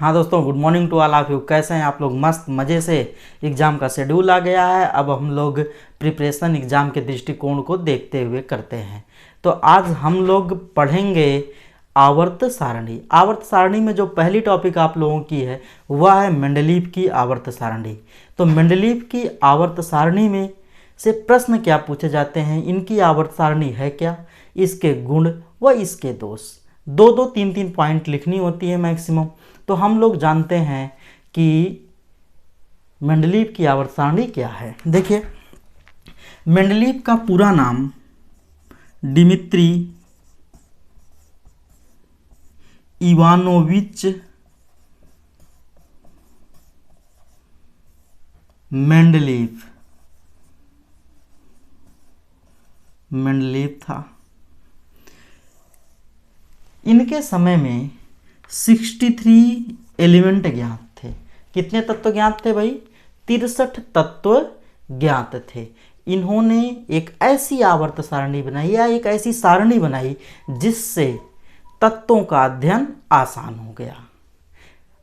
हाँ दोस्तों, good morning to all of you. कैसे हैं आप लोग? मस्त मज़े से। एग्ज़ाम का शेड्यूल आ गया है, अब हम लोग प्रिपरेशन एग्ज़ाम के दृष्टिकोण को देखते हुए करते हैं। तो आज हम लोग पढ़ेंगे आवर्त सारणी। आवर्त सारणी में जो पहली टॉपिक आप लोगों की है वह है मेंडलीव की आवर्त सारणी। तो मेंडलीव की आवर्त सारणी में से प्रश्न क्या पूछे जाते हैं, इनकी आवर्त सारणी है क्या, इसके गुण व इसके दोष, दो दो तीन तीन पॉइंट लिखनी होती है मैक्सिमम। तो हम लोग जानते हैं कि मेंडलीव की आवर्त सारणी क्या है। देखिए, मेंडलीव का पूरा नाम डिमित्री इवानोविच मेंडलीव था। इनके समय में 63 एलिमेंट ज्ञात थे। कितने तत्व ज्ञात थे भाई? 63 तत्व ज्ञात थे। इन्होंने एक ऐसी आवर्त सारणी बनाई या एक ऐसी सारणी बनाई जिससे तत्वों का अध्ययन आसान हो गया,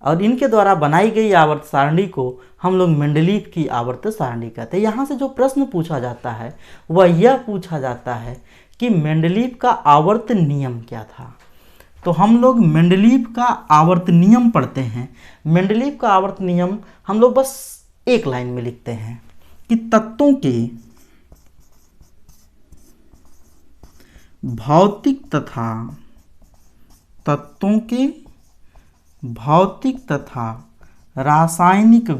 और इनके द्वारा बनाई गई आवर्त सारणी को हम लोग मेंडलीव की आवर्त सारणी कहते हैं। यहाँ से जो प्रश्न पूछा जाता है वह यह पूछा जाता है कि मेंडलीव का आवर्त नियम क्या था। तो हम लोग मेंडलीव का आवर्त नियम पढ़ते हैं। मेंडलीव का आवर्त नियम हम लोग बस एक लाइन में लिखते हैं कि तत्वों के भौतिक तथा रासायनिक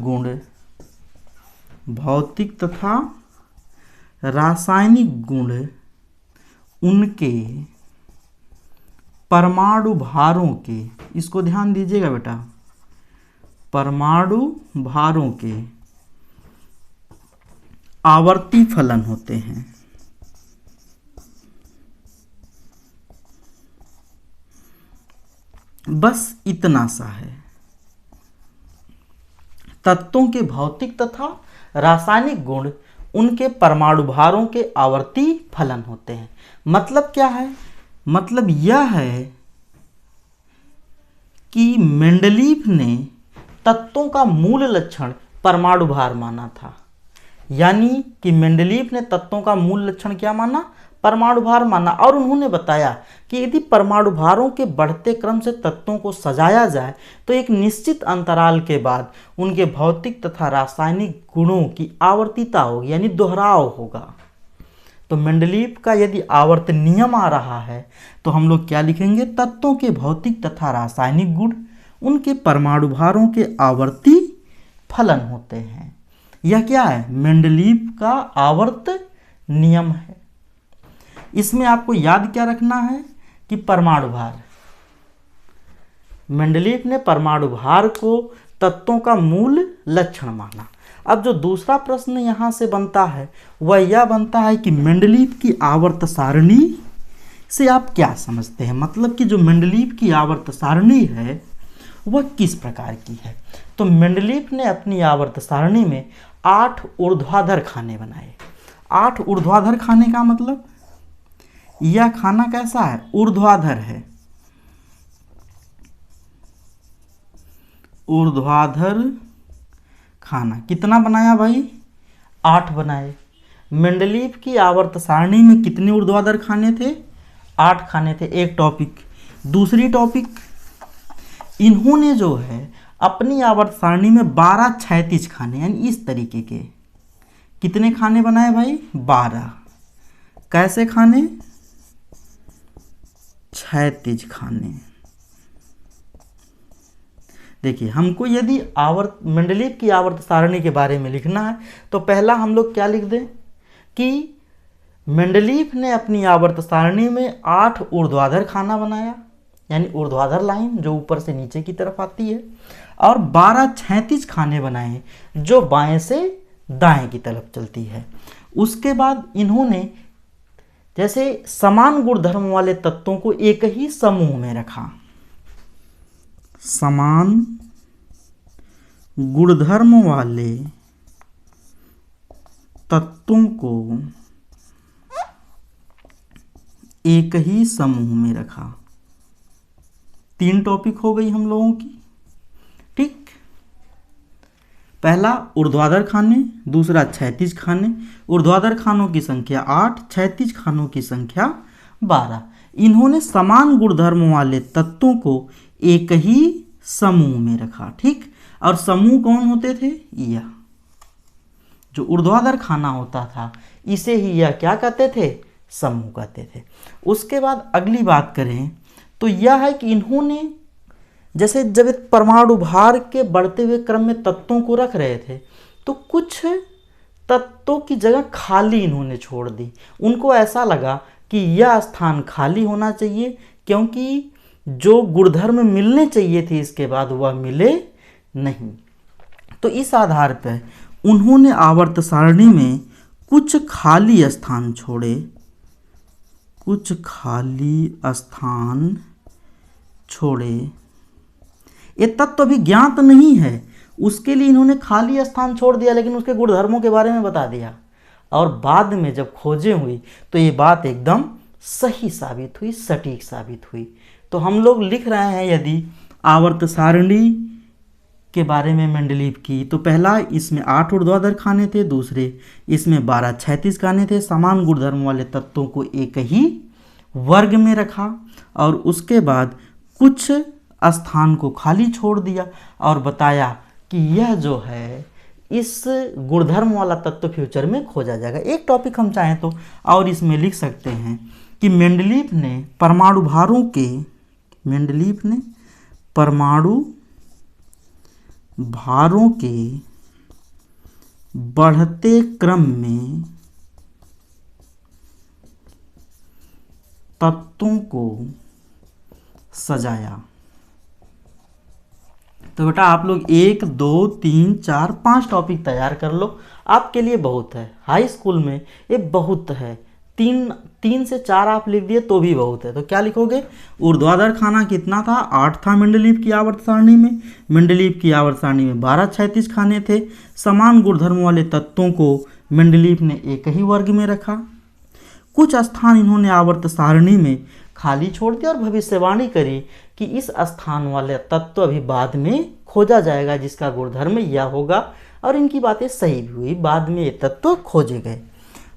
गुण उनके परमाणु भारों के, इसको ध्यान दीजिएगा बेटा, परमाणु भारों के आवर्ती फलन होते हैं। बस इतना सा है। तत्वों के भौतिक तथा रासायनिक गुण उनके परमाणु भारों के आवर्ती फलन होते हैं। मतलब क्या है? मतलब यह है कि मेंडलीव ने तत्वों का मूल लक्षण परमाणु भार माना था। यानी कि मेंडलीव ने तत्वों का मूल लक्षण क्या माना? परमाणु भार माना। और उन्होंने बताया कि यदि परमाणु भारों के बढ़ते क्रम से तत्वों को सजाया जाए तो एक निश्चित अंतराल के बाद उनके भौतिक तथा रासायनिक गुणों की आवर्तीता होगी, यानी दोहराव होगा। तो मेंडलीव का यदि आवर्त नियम आ रहा है तो हम लोग क्या लिखेंगे? तत्वों के भौतिक तथा रासायनिक गुण उनके परमाणु भारों के आवर्ती फलन होते हैं। यह क्या है? मेंडलीव का आवर्त नियम है। इसमें आपको याद क्या रखना है कि परमाणु भार, मेंडलीव ने परमाणु भार को तत्वों का मूल लक्षण माना। अब जो दूसरा प्रश्न यहाँ से बनता है वह यह बनता है कि मेंडलीव की आवर्त सारणी से आप क्या समझते हैं। मतलब कि जो मेंडलीव की आवर्त सारणी है वह किस प्रकार की है। तो मेंडलीव ने अपनी आवर्त सारणी में 8 ऊर्ध्वाधर खाने बनाए। 8 ऊर्ध्वाधर खाने का मतलब यह खाना कैसा है? ऊर्ध्वाधर है। ऊर्ध्वाधर खाना कितना बनाया भाई? 8 बनाए। मेंडलीव की आवर्त सारणी में कितने ऊर्ध्वाधर खाने थे? 8 खाने थे। एक टॉपिक। दूसरी टॉपिक, इन्होंने जो है अपनी आवर्त सारणी में 12 क्षैतिज खाने, यानी इस तरीके के कितने खाने बनाए भाई? 12। कैसे खाने? क्षैतिज खाने। देखिए, हमको यदि आवर्त मेंडलीव की आवर्त सारणी के बारे में लिखना है तो पहला हम लोग क्या लिख दें कि मेंडलीव ने अपनी आवर्त सारणी में 8 ऊर्ध्वाधर खाना बनाया, यानी ऊर्ध्वाधर लाइन जो ऊपर से नीचे की तरफ आती है, और 12 क्षैतिज खाने बनाए जो बाएं से दाएं की तरफ चलती है। उसके बाद इन्होंने जैसे समान गुणधर्म वाले तत्वों को एक ही समूह में रखा। समान गुणधर्म वाले तत्वों को एक ही समूह में रखा। 3 टॉपिक हो गई हम लोगों की। ठीक। पहला ऊर्ध्वाधर खाने, दूसरा क्षैतिज खाने। ऊर्ध्वाधर खानों की संख्या 8, क्षैतिज खानों की संख्या 12। इन्होंने समान गुणधर्म वाले तत्वों को एक ही समूह में रखा। ठीक, और समूह कौन होते थे? यह जो ऊर्ध्वाधर खाना होता था इसे ही यह क्या कहते थे? समूह कहते थे। उसके बाद अगली बात करें तो यह है कि इन्होंने जैसे जब एक परमाणु भार के बढ़ते हुए क्रम में तत्वों को रख रहे थे तो कुछ तत्वों की जगह खाली इन्होंने छोड़ दी। उनको ऐसा लगा कि यह स्थान खाली होना चाहिए क्योंकि जो गुणधर्म मिलने चाहिए थे इसके बाद वह मिले नहीं। तो इस आधार पर उन्होंने आवर्त सारणी में कुछ खाली स्थान छोड़े, कुछ खाली स्थान छोड़े। ये तत्व अभी ज्ञात नहीं है, उसके लिए इन्होंने खाली स्थान छोड़ दिया, लेकिन उसके गुणधर्मों के बारे में बता दिया। और बाद में जब खोजें हुई तो ये बात एकदम सही साबित हुई, सटीक साबित हुई। तो हम लोग लिख रहे हैं यदि आवर्त सारणी के बारे में मेंडलीव की, तो पहला इसमें 8 ऊर्ध्वाधर खाने थे, दूसरे इसमें 12 क्षैतिज खाने थे। समान गुणधर्म वाले तत्वों को एक ही वर्ग में रखा और उसके बाद कुछ स्थान को खाली छोड़ दिया और बताया कि यह जो है इस गुणधर्म वाला तत्व फ्यूचर में खोजा जाएगा। एक टॉपिक हम चाहें तो और इसमें लिख सकते हैं कि मेंडलीव ने परमाणु भारों के बढ़ते क्रम में तत्वों को सजाया। तो बेटा आप लोग 1, 2, 3, 4, 5 टॉपिक तैयार कर लो, आपके लिए बहुत है। हाई स्कूल में ये बहुत है, 3 से 4 आप लिख दिए तो भी बहुत है। तो क्या लिखोगे? ऊर्ध्वाधर खाना कितना था? 8 था मेंडलीव की आवर्त सारणी में। मेंडलीव की आवर्त सारणी में 12 क्षैतिज खाने थे। समान गुणधर्म वाले तत्वों को मेंडलीव ने एक ही वर्ग में रखा। कुछ स्थान इन्होंने आवर्त सारणी में खाली छोड़ दिया और भविष्यवाणी करी कि इस स्थान वाले तत्व अभी बाद में खोजा जाएगा जिसका गुणधर्म यह होगा, और इनकी बातें सही भी हुई। बाद में ये तत्व खोजे गए।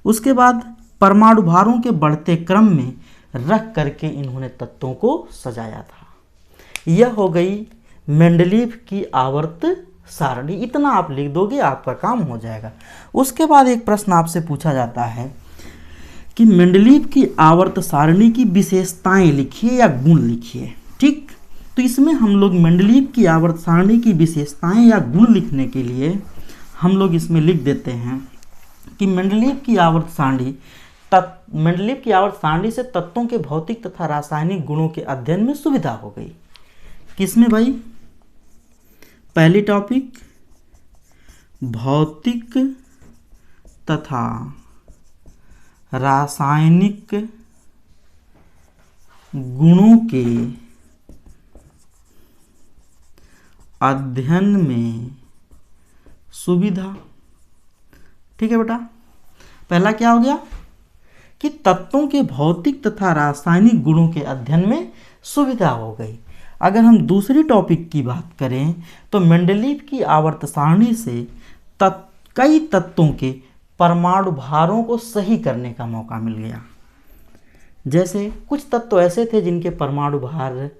उसके बाद परमाणु भारों के बढ़ते क्रम में रख करके इन्होंने तत्वों को सजाया था। यह हो गई मेंडलीव की आवर्त सारणी। इतना आप लिख दोगे आपका काम हो जाएगा। उसके बाद एक प्रश्न आपसे पूछा जाता है कि मेंडलीव की आवर्त सारणी की विशेषताएं लिखिए या गुण लिखिए। ठीक, तो इसमें हम लोग मेंडलीव की आवर्त सारणी की विशेषताएं या गुण लिखने के लिए हम लोग इसमें लिख देते हैं कि मेंडलीव की आवर्त सारणी से तत्वों के भौतिक तथा रासायनिक गुणों के अध्ययन में सुविधा हो गई। किसमें भाई? पहली टॉपिक भौतिक तथा रासायनिक गुणों के अध्ययन में सुविधा। ठीक है बेटा, पहला क्या हो गया कि तत्वों के भौतिक तथा रासायनिक गुणों के अध्ययन में सुविधा हो गई। अगर हम दूसरी टॉपिक की बात करें तो मेंडलीव की आवर्त सारणी से कई तत्वों के परमाणु भारों को सही करने का मौका मिल गया। जैसे कुछ तत्व ऐसे थे जिनके परमाणु भार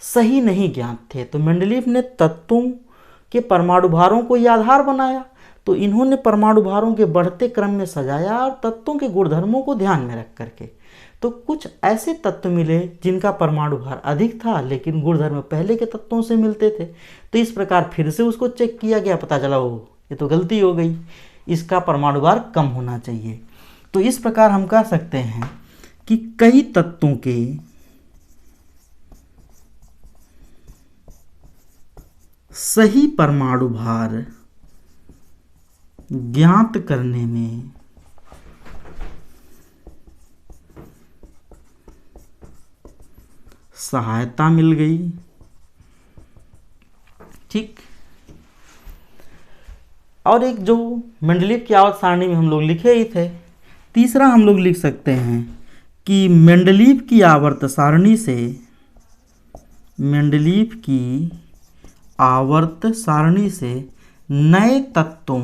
सही नहीं ज्ञात थे, तो मेंडलीव ने तत्वों के परमाणु भारों को यह आधार बनाया। तो इन्होंने परमाणु भारों के बढ़ते क्रम में सजाया और तत्वों के गुणधर्मों को ध्यान में रख करके। तो कुछ ऐसे तत्व मिले जिनका परमाणु भार अधिक था लेकिन गुणधर्म पहले के तत्वों से मिलते थे। तो इस प्रकार फिर से उसको चेक किया गया, पता चला वो ये तो गलती हो गई, इसका परमाणु भार कम होना चाहिए। तो इस प्रकार हम कह सकते हैं कि कई तत्वों के सही परमाणु भार ज्ञात करने में सहायता मिल गई। ठीक, और एक जो मेंडलीव की आवर्त सारणी में हम लोग लिखे ही थे, तीसरा हम लोग लिख सकते हैं कि मेंडलीव की आवर्त सारणी से आवर्त सारणी से नए तत्वों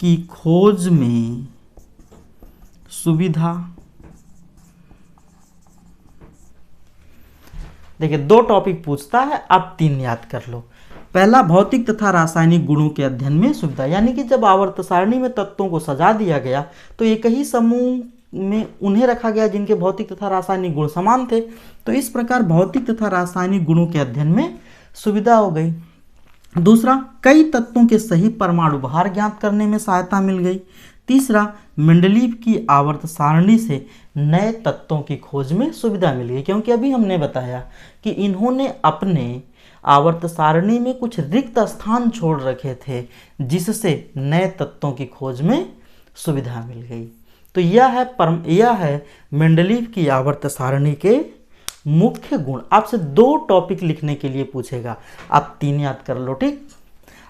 की खोज में सुविधा। देखिए, 2 टॉपिक पूछता है, आप 3 याद कर लो। पहला, भौतिक तथा रासायनिक गुणों के अध्ययन में सुविधा, यानी कि जब आवर्त सारणी में तत्वों को सजा दिया गया तो एक ही समूह में उन्हें रखा गया जिनके भौतिक तथा रासायनिक गुण समान थे, तो इस प्रकार भौतिक तथा रासायनिक गुणों के अध्ययन में सुविधा हो गई। दूसरा, कई तत्वों के सही परमाणु भार ज्ञात करने में सहायता मिल गई। तीसरा, मेंडलीव की आवर्त सारणी से नए तत्वों की खोज में सुविधा मिल गई, क्योंकि अभी हमने बताया कि इन्होंने अपने आवर्त सारणी में कुछ रिक्त स्थान छोड़ रखे थे जिससे नए तत्वों की खोज में सुविधा मिल गई। तो यह है मेंडलीव की आवर्त सारणी के मुख्य गुण। आपसे 2 टॉपिक लिखने के लिए पूछेगा, आप 3 याद कर लो, ठीक।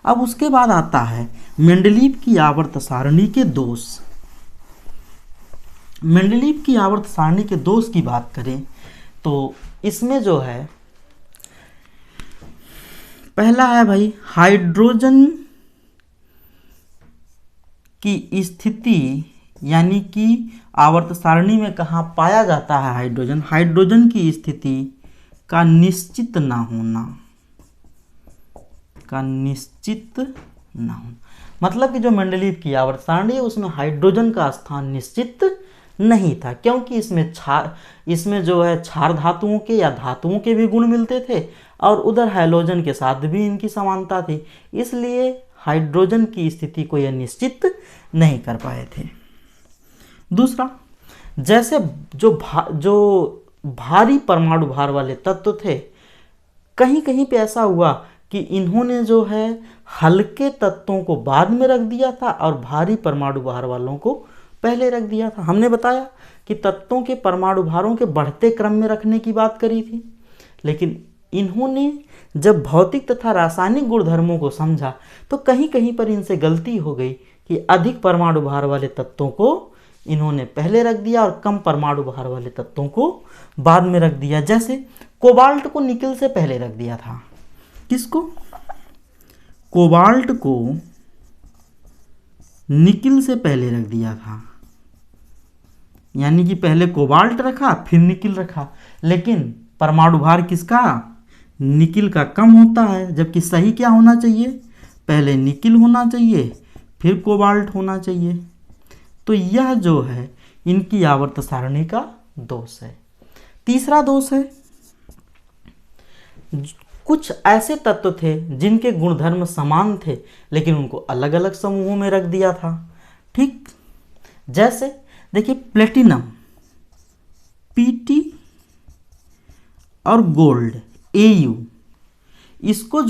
अब उसके बाद आता है मेंडलीव की आवर्त सारणी के दोष। मेंडलीव की आवर्त सारणी के दोष की बात करें तो इसमें जो है, पहला है भाई, हाइड्रोजन की स्थिति, यानी कि आवर्त सारणी में कहाँ पाया जाता है हाइड्रोजन, हाइड्रोजन की स्थिति का निश्चित ना होना, मतलब कि जो मेंडलीव की आवर्त सारणी है उसमें हाइड्रोजन का स्थान निश्चित नहीं था, क्योंकि इसमें जो है क्षार धातुओं के या धातुओं के भी गुण मिलते थे और उधर हैलोजन के साथ भी इनकी समानता थी, इसलिए हाइड्रोजन की स्थिति को यह निश्चित नहीं कर पाए थे। दूसरा, जैसे जो भारी परमाणु भार वाले तत्व थे, कहीं कहीं पे ऐसा हुआ कि इन्होंने जो है हल्के तत्वों को बाद में रख दिया था और भारी परमाणु भार वालों को पहले रख दिया था। हमने बताया कि तत्वों के परमाणु भारों के बढ़ते क्रम में रखने की बात करी थी, लेकिन इन्होंने जब भौतिक तथा रासायनिक गुणधर्मों को समझा तो कहीं कहीं पर इनसे गलती हो गई कि अधिक परमाणु भार वाले तत्वों को इन्होंने पहले रख दिया और कम परमाणु भार वाले तत्वों को बाद में रख दिया। जैसे कोबाल्ट को निकिल से पहले रख दिया था। किसको? कोबाल्ट को निकिल से पहले रख दिया था, यानी कि पहले कोबाल्ट रखा फिर निकिल रखा, लेकिन परमाणु भार किसका? निकिल का कम होता है, जबकि सही क्या होना चाहिए? पहले निकिल होना चाहिए फिर कोबाल्ट होना चाहिए। तो यह जो है इनकी आवर्त सारणी का दोष है। तीसरा दोष है, कुछ ऐसे तत्व थे जिनके गुणधर्म समान थे लेकिन उनको अलग अलग समूहों में रख दिया था। ठीक, जैसे देखिए प्लेटिनम Pt और गोल्ड Au, इसको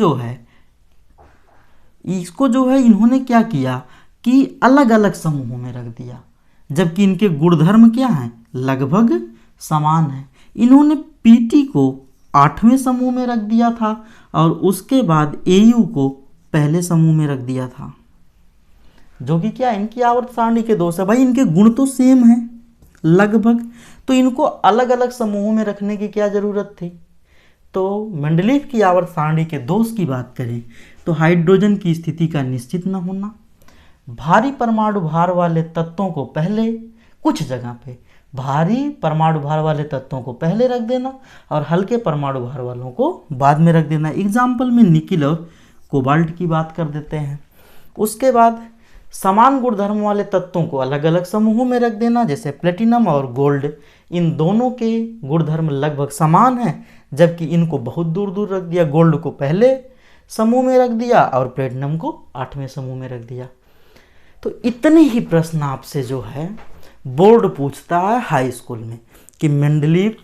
जो है इन्होंने क्या किया कि अलग अलग समूहों में रख दिया, जबकि इनके गुणधर्म क्या हैं? लगभग समान है। इन्होंने Pt को 8वें समूह में रख दिया था और उसके बाद Au को पहले समूह में रख दिया था, जो कि क्या इनकी आवर्त सारणी के दोष है। भाई इनके गुण तो सेम हैं लगभग, तो इनको अलग अलग समूहों में रखने की क्या जरूरत थी? तो मेंडलीव की आवर्त सारणी के दोष की बात करें तो हाइड्रोजन की स्थिति का निश्चित न होना, भारी परमाणु भार वाले तत्वों को पहले, कुछ जगह पे भारी परमाणु भार वाले तत्वों को पहले रख देना और हल्के परमाणु भार वालों को बाद में रख देना। एग्जाम्पल में निकिल और कोबाल्ट की बात कर देते हैं। उसके बाद समान गुणधर्म वाले तत्वों को अलग अलग समूहों में रख देना, जैसे प्लेटिनम और गोल्ड, इन दोनों के गुणधर्म लगभग समान हैं, जबकि इनको बहुत दूर दूर रख दिया। गोल्ड को पहले समूह में रख दिया और प्लेटिनम को 8वें समूह में रख दिया। तो इतने ही प्रश्न आपसे जो है बोर्ड पूछता है हाई स्कूल में कि मेंडलीव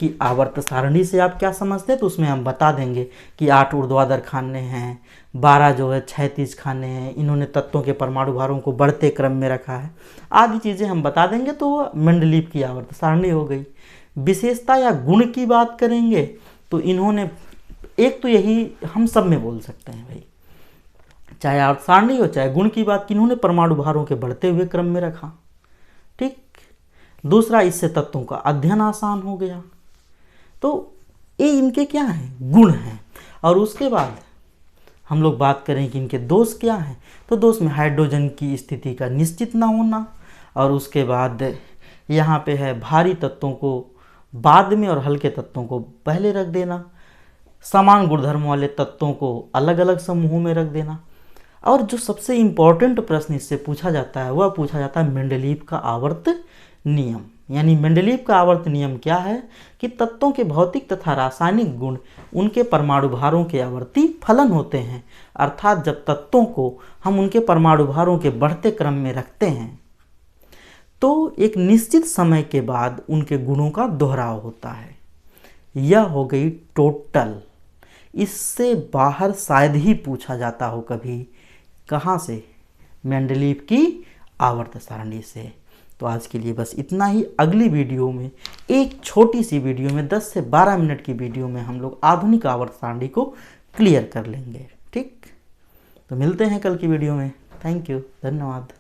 की आवर्त सारणी से आप क्या समझते हैं, तो उसमें हम बता देंगे कि 8 ऊर्ध्वाधर खाने हैं, 12 जो है क्षैतिज खाने हैं, इन्होंने तत्वों के परमाणु भारों को बढ़ते क्रम में रखा है, आदि चीज़ें हम बता देंगे, तो मेंडलीव की आवर्त सारणी हो गई। विशेषता या गुण की बात करेंगे तो इन्होंने, एक तो यही हम सब में बोल सकते हैं भाई, चाहे आवर्त सारणी हो चाहे गुण की बात, इन्होंने परमाणु भारों के बढ़ते हुए क्रम में रखा। ठीक, दूसरा, इससे तत्वों का अध्ययन आसान हो गया। तो ये इनके क्या हैं, गुण हैं। और उसके बाद हम लोग बात करें कि इनके दोष क्या हैं, तो दोष में हाइड्रोजन की स्थिति का निश्चित ना होना, और उसके बाद यहाँ पे है भारी तत्वों को बाद में और हल्के तत्वों को पहले रख देना, समान गुणधर्म वाले तत्वों को अलग अलग समूहों में रख देना। और जो सबसे इम्पोर्टेंट प्रश्न इससे पूछा जाता है वह पूछा जाता है मेंडलीव का आवर्त नियम। यानी मेंडलीव का आवर्त नियम क्या है कि तत्वों के भौतिक तथा रासायनिक गुण उनके परमाणु भारों के आवर्ती फलन होते हैं, अर्थात जब तत्वों को हम उनके परमाणु भारों के बढ़ते क्रम में रखते हैं तो एक निश्चित समय के बाद उनके गुणों का दोहराव होता है। यह हो गई टोटल। इससे बाहर शायद ही पूछा जाता हो कभी, कहाँ से, मेंडलीव की आवर्त सारणी से। तो आज के लिए बस इतना ही। अगली वीडियो में, एक छोटी सी वीडियो में 10 से 12 मिनट की वीडियो में हम लोग आधुनिक आवर्त सारणी को क्लियर कर लेंगे। ठीक, तो मिलते हैं कल की वीडियो में। थैंक यू, धन्यवाद।